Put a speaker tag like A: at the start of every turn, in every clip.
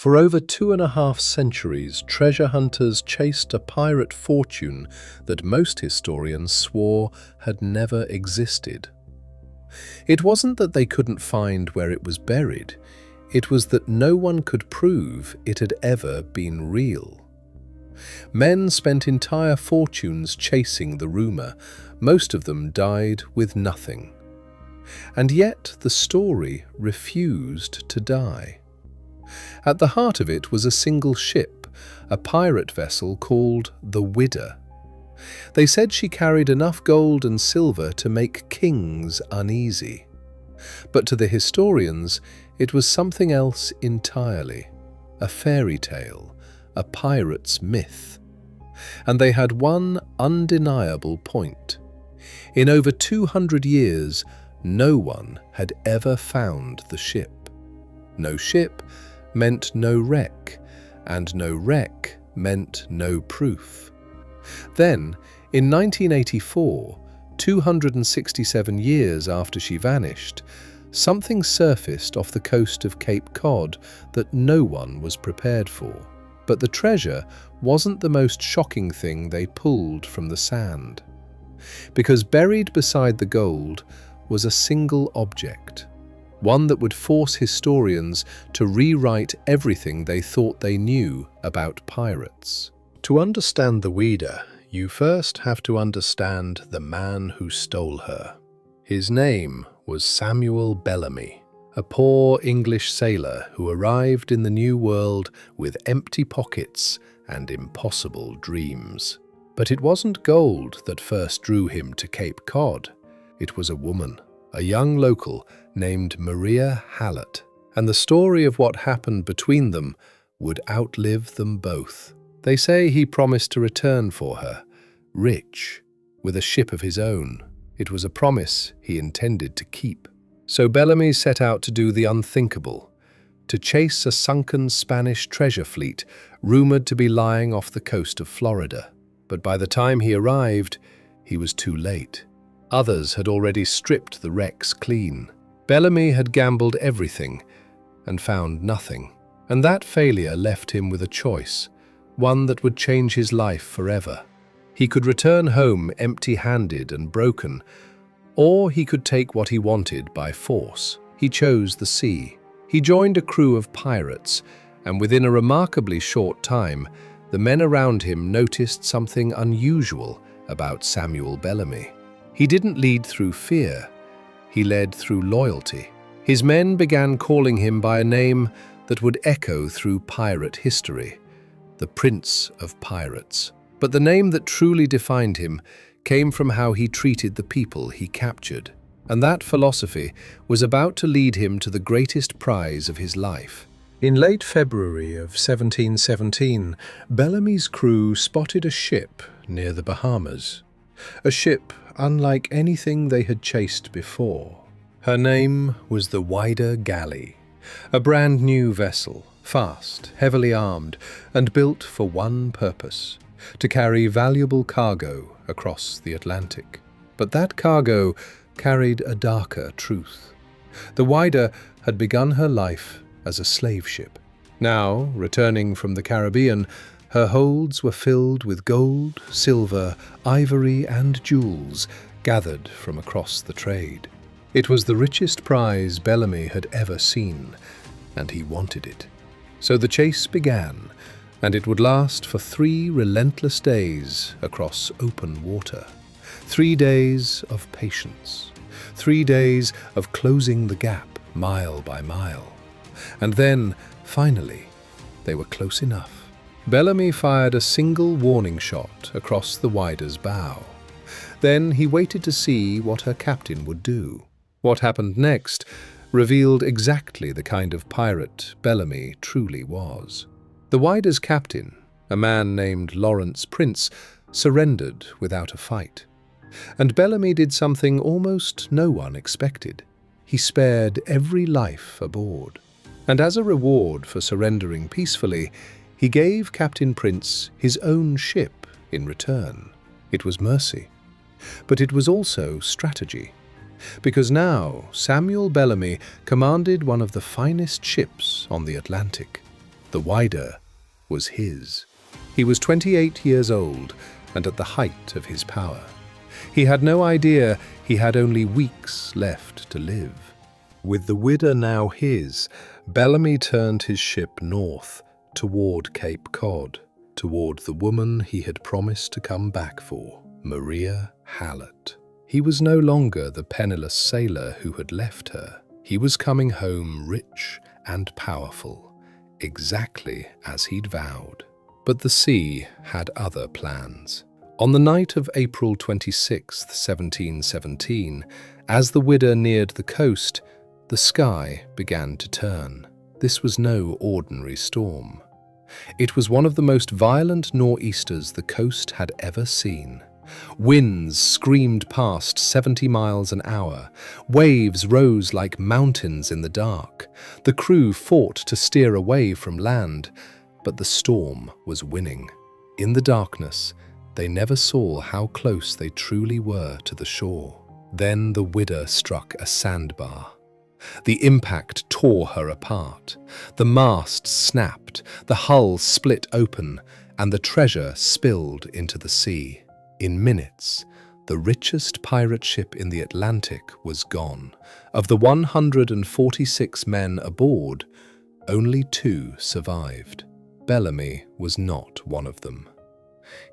A: For over 2.5 centuries, treasure hunters chased a pirate fortune that most historians swore had never existed. It wasn't that they couldn't find where it was buried, it was that no one could prove it had ever been real. Men spent entire fortunes chasing the rumor. Most of them died with nothing. And yet the story refused to die. At the heart of it was a single ship, a pirate vessel called the Whydah. They said she carried enough gold and silver to make kings uneasy. But to the historians, it was something else entirely, a fairy tale, a pirate's myth. And they had one undeniable point. In over 200 years, no one had ever found the ship. No ship meant no wreck, and no wreck meant no proof. Then, in 1984, 267 years after she vanished, something surfaced off the coast of Cape Cod that no one was prepared for. But the treasure wasn't the most shocking thing they pulled from the sand. Because buried beside the gold was a single object, one that would force historians to rewrite everything they thought they knew about pirates. To understand the Whydah, you first have to understand the man who stole her. His name was Samuel Bellamy, a poor English sailor who arrived in the New World with empty pockets and impossible dreams. But it wasn't gold that first drew him to Cape Cod. It was a woman, a young local named Maria Hallett, and the story of what happened between them would outlive them both. They say he promised to return for her, rich, with a ship of his own. It was a promise he intended to keep. So Bellamy set out to do the unthinkable, to chase a sunken Spanish treasure fleet rumored to be lying off the coast of Florida. But by the time he arrived, he was too late. Others had already stripped the wrecks clean. Bellamy had gambled everything and found nothing. And that failure left him with a choice, one that would change his life forever. He could return home empty-handed and broken, or he could take what he wanted by force. He chose the sea. He joined a crew of pirates, and within a remarkably short time, the men around him noticed something unusual about Samuel Bellamy. He didn't lead through fear, he led through loyalty. His men began calling him by a name that would echo through pirate history, the Prince of Pirates. But the name that truly defined him came from how he treated the people he captured. And that philosophy was about to lead him to the greatest prize of his life. In late February of 1717, Bellamy's crew spotted a ship near the Bahamas. A ship unlike anything they had chased before. Her name was the Whydah galley, a brand new vessel, fast, heavily armed, and built for one purpose: to carry valuable cargo across the Atlantic. But that cargo carried a darker truth. The Whydah had begun her life as a slave ship. Now, returning from the Caribbean, her holds were filled with gold, silver, ivory, and jewels gathered from across the trade. It was the richest prize Bellamy had ever seen, and he wanted it. So the chase began, and it would last for 3 relentless days across open water. 3 days of patience. 3 days of closing the gap mile by mile. And then, finally, they were close enough. Bellamy fired a single warning shot across the Whydah's bow. Then he waited to see what her captain would do. What happened next revealed exactly the kind of pirate Bellamy truly was. The Whydah's captain, a man named Lawrence Prince, surrendered without a fight. And Bellamy did something almost no one expected. He spared every life aboard. And as a reward for surrendering peacefully, he gave Captain Prince his own ship in return. It was mercy, but it was also strategy. Because now Samuel Bellamy commanded one of the finest ships on the Atlantic. The Whydah was his. He was 28 years old and at the height of his power. He had no idea he had only weeks left to live. With the Whydah now his, Bellamy turned his ship north toward Cape Cod, toward the woman he had promised to come back for, Maria Hallett. He was no longer the penniless sailor who had left her. He was coming home rich and powerful, exactly as he'd vowed. But the sea had other plans. On the night of April 26, 1717, as the Whydah neared the coast, the sky began to turn. This was no ordinary storm. It was one of the most violent nor'easters the coast had ever seen. Winds screamed past 70 miles an hour. Waves rose like mountains in the dark. The crew fought to steer away from land, but the storm was winning. In the darkness, they never saw how close they truly were to the shore. Then the Whydah struck a sandbar. The impact tore her apart. The mast snapped, the hull split open, and the treasure spilled into the sea. In minutes, the richest pirate ship in the Atlantic was gone. Of the 146 men aboard, only 2 survived. Bellamy was not one of them.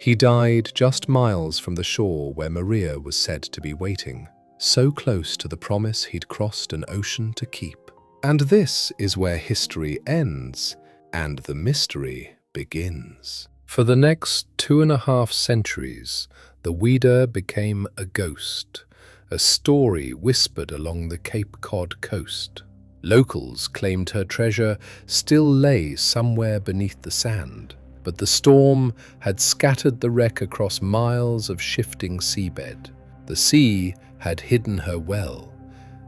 A: He died just miles from the shore where Maria was said to be waiting, so close to the promise he'd crossed an ocean to keep. And this is where history ends and the mystery begins. For the next 2.5 centuries, the Whydah became a ghost, a story whispered along the Cape Cod coast. Locals claimed her treasure still lay somewhere beneath the sand, but the storm had scattered the wreck across miles of shifting seabed. The sea had hidden her well,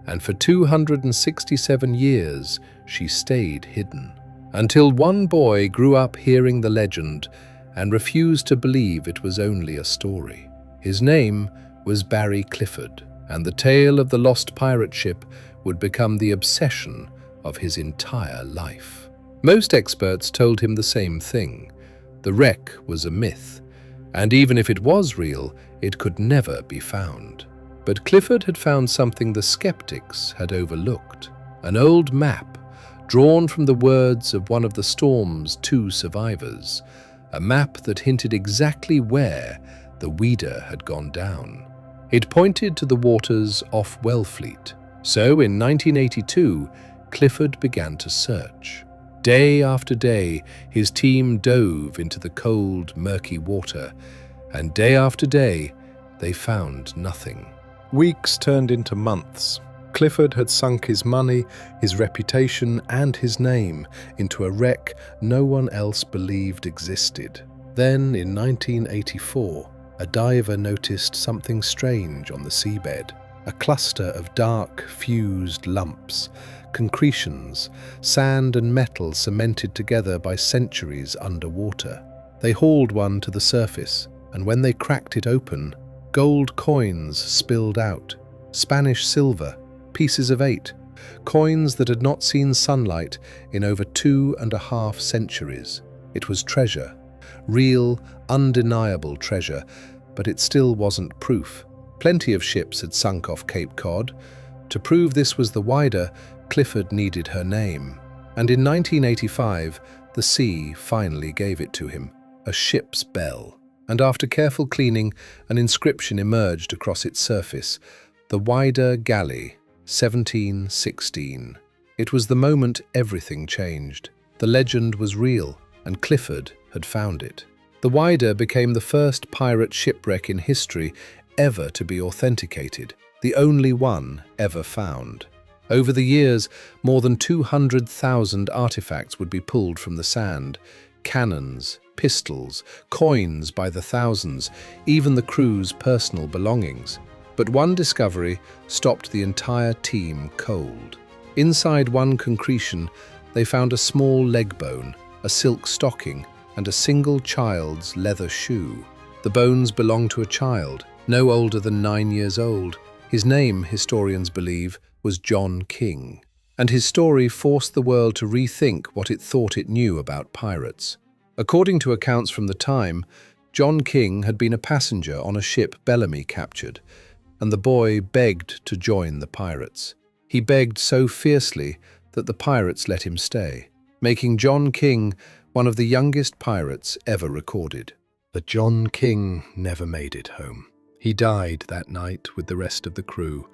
A: and for 267 years she stayed hidden, until one boy grew up hearing the legend and refused to believe it was only a story. His name was Barry Clifford, and the tale of the lost pirate ship would become the obsession of his entire life. Most experts told him the same thing. The wreck was a myth, and even if it was real, it could never be found. But Clifford had found something the skeptics had overlooked, an old map drawn from the words of one of the storm's 2 survivors, a map that hinted exactly where the Whydah had gone down. It pointed to the waters off Wellfleet. So in 1982, Clifford began to search. Day after day, his team dove into the cold, murky water, and day after day, they found nothing. Weeks turned into months. Clifford had sunk his money, his reputation, and his name into a wreck no one else believed existed. Then, in 1984, a diver noticed something strange on the seabed. A cluster of dark, fused lumps, concretions, sand and metal cemented together by centuries underwater. They hauled one to the surface, and when they cracked it open, gold coins spilled out, Spanish silver, pieces of 8, coins that had not seen sunlight in over 2.5 centuries. It was treasure, real, undeniable treasure, but it still wasn't proof. Plenty of ships had sunk off Cape Cod. To prove this was the Whydah, Clifford needed her name. And in 1985, the sea finally gave it to him, a ship's bell. And after careful cleaning, an inscription emerged across its surface, the Whydah Galley, 1716. It was the moment everything changed. The legend was real, and Clifford had found it. The Whydah became the first pirate shipwreck in history ever to be authenticated, the only one ever found. Over the years, more than 200,000 artifacts would be pulled from the sand. Cannons, pistols, coins by the thousands, even the crew's personal belongings. But one discovery stopped the entire team cold. Inside one concretion, they found a small leg bone, a silk stocking, and a single child's leather shoe. The bones belonged to a child, no older than 9 years old. His name, historians believe, was John King. and his story forced the world to rethink what it thought it knew about pirates. According to accounts from the time, John King had been a passenger on a ship Bellamy captured, and the boy begged to join the pirates. He begged so fiercely that the pirates let him stay, making John King one of the youngest pirates ever recorded. But John King never made it home. He died that night with the rest of the crew,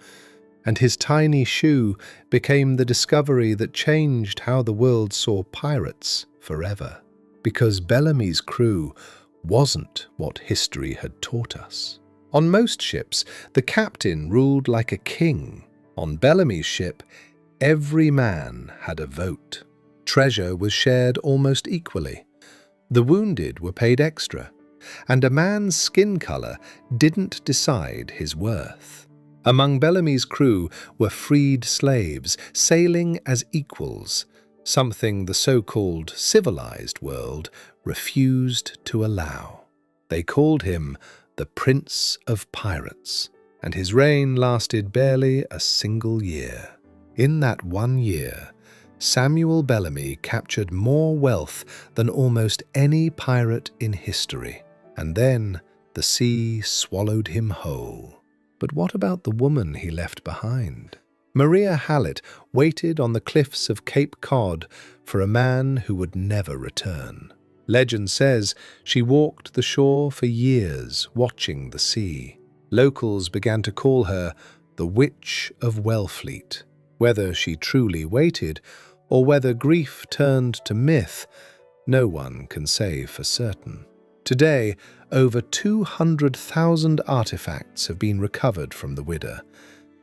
A: and his tiny shoe became the discovery that changed how the world saw pirates forever. Because Bellamy's crew wasn't what history had taught us. On most ships, the captain ruled like a king. On Bellamy's ship, every man had a vote. Treasure was shared almost equally. The wounded were paid extra, and a man's skin color didn't decide his worth. Among Bellamy's crew were freed slaves, sailing as equals, something the so-called civilized world refused to allow. They called him the Prince of Pirates, and his reign lasted barely a single year. In that 1 year, Samuel Bellamy captured more wealth than almost any pirate in history, and then the sea swallowed him whole. But what about the woman he left behind? Maria Hallett waited on the cliffs of Cape Cod for a man who would never return. Legend says she walked the shore for years, watching the sea. Locals began to call her the Witch of Wellfleet. Whether she truly waited, or whether grief turned to myth, no one can say for certain. Today, over 200,000 artifacts have been recovered from the Whydah.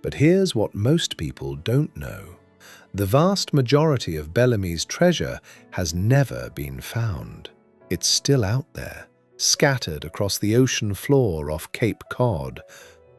A: But here's what most people don't know. The vast majority of Bellamy's treasure has never been found. It's still out there, scattered across the ocean floor off Cape Cod,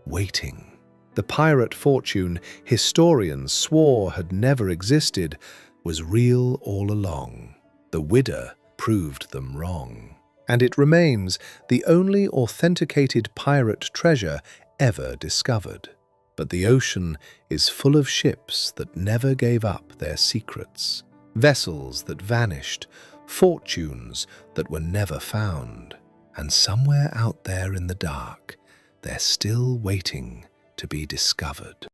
A: waiting. The pirate fortune historians swore had never existed was real all along. The Whydah proved them wrong. And it remains the only authenticated pirate treasure ever discovered. But the ocean is full of ships that never gave up their secrets, vessels that vanished, fortunes that were never found. And somewhere out there in the dark, they're still waiting to be discovered.